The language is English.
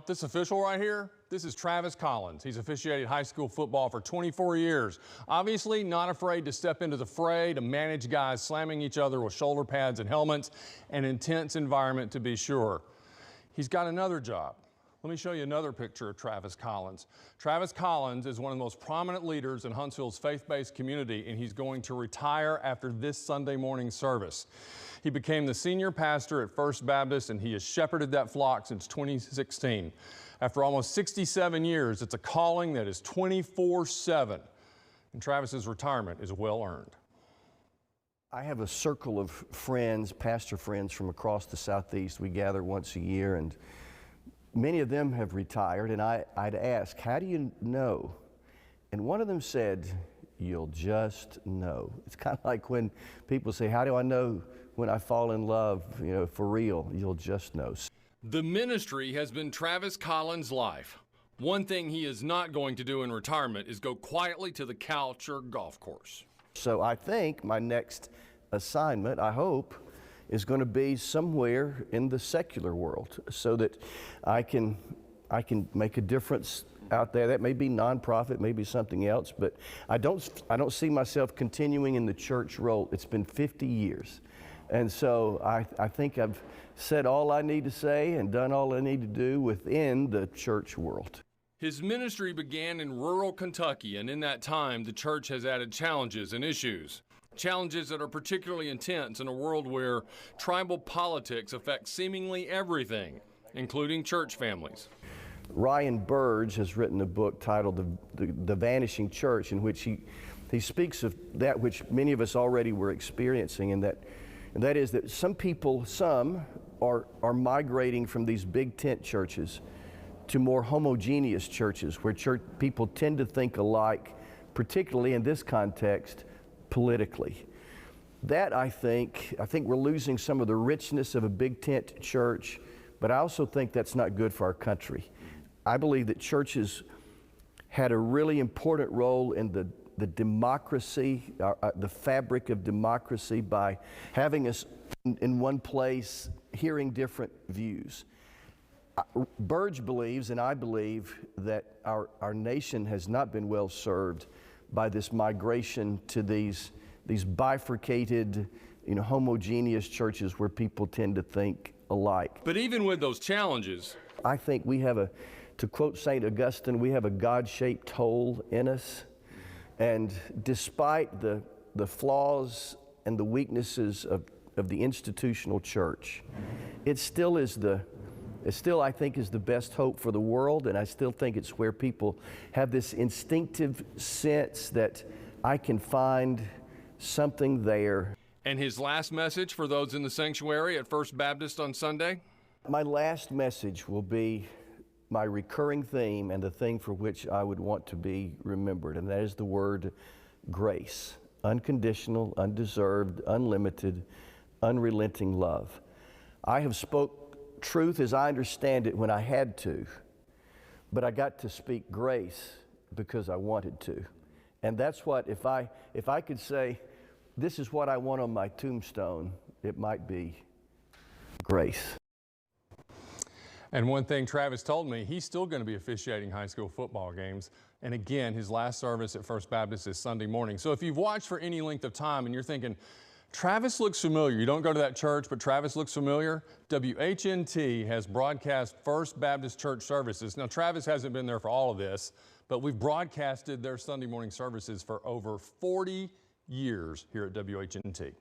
This official right here, this is Travis Collins. He's officiated high school football for 24 years. Obviously not afraid to step into the fray to manage guys slamming each other with shoulder pads and helmets. An intense environment to be sure. He's got another job. Let me show you another picture of Travis Collins. Travis Collins is one of the most prominent leaders in Huntsville's faith-based community, and he's going to retire after this Sunday morning service. He became the senior pastor at First Baptist, and he has shepherded that flock since 2016. After almost 67 years, it's a calling that is 24/7, and Travis's retirement is well earned. I have a circle of friends, pastor friends from across the Southeast. We gather once a year, and many of them have retired, and I'd ask, how do you know? And one of them said, you'll just know. It's kind of like when people say, how do I know when I fall in love, for real? You'll just know. The ministry has been Travis Collins' life. One thing he is not going to do in retirement is go quietly to the couch or golf course. So I think my next assignment, I hope, is going to be somewhere in the secular world so that I can make a difference out there. That may be nonprofit, maybe something else, but I don't see myself continuing in the church role. It's been 50 years. And so I think I've said all I need to say and done all I need to do within the church world. His ministry began in rural Kentucky, and in that time, the church has added challenges and issues. Challenges that are particularly intense in a world where tribal politics affect seemingly everything, including church families. Ryan Burge has written a book titled The Vanishing Church, in which he speaks of that which many of us already were experiencing, and that is that some are migrating from these big tent churches to more homogeneous churches where people tend to think alike, particularly in this context, politically. That I think we're losing some of the richness of a big tent church, but I also think that's not good for our country. I believe that churches had a really important role in the democracy, the fabric of democracy, by having us in one place, hearing different views. Burge believes, and I believe, that our nation has not been well served by this migration to these bifurcated, homogeneous churches where people tend to think alike. But even with those challenges, I think we have to quote St. Augustine, we have a God-shaped hole in us. And despite the flaws and the weaknesses of the institutional church, it still, I think, is the best hope for the world, and I still think it's where people have this instinctive sense that I can find something there. And his last message for those in the sanctuary at First Baptist on Sunday? My last message will be my recurring theme and the thing for which I would want to be remembered, and that is the word grace. Unconditional, undeserved, unlimited, unrelenting love. I have spoke truth as I understand it when I had to, but I got to speak grace because I wanted to. And that's what, if I could say, this is what I want on my tombstone, it might be grace. And one thing Travis told me, he's still going to be officiating high school football games. And again, his last service at First Baptist is Sunday morning. So if you've watched for any length of time and you're thinking, Travis looks familiar, you don't go to that church, but Travis looks familiar, WHNT has broadcast First Baptist church services. Now, Travis hasn't been there for all of this, but we've broadcasted their Sunday morning services for over 40 years here at WHNT.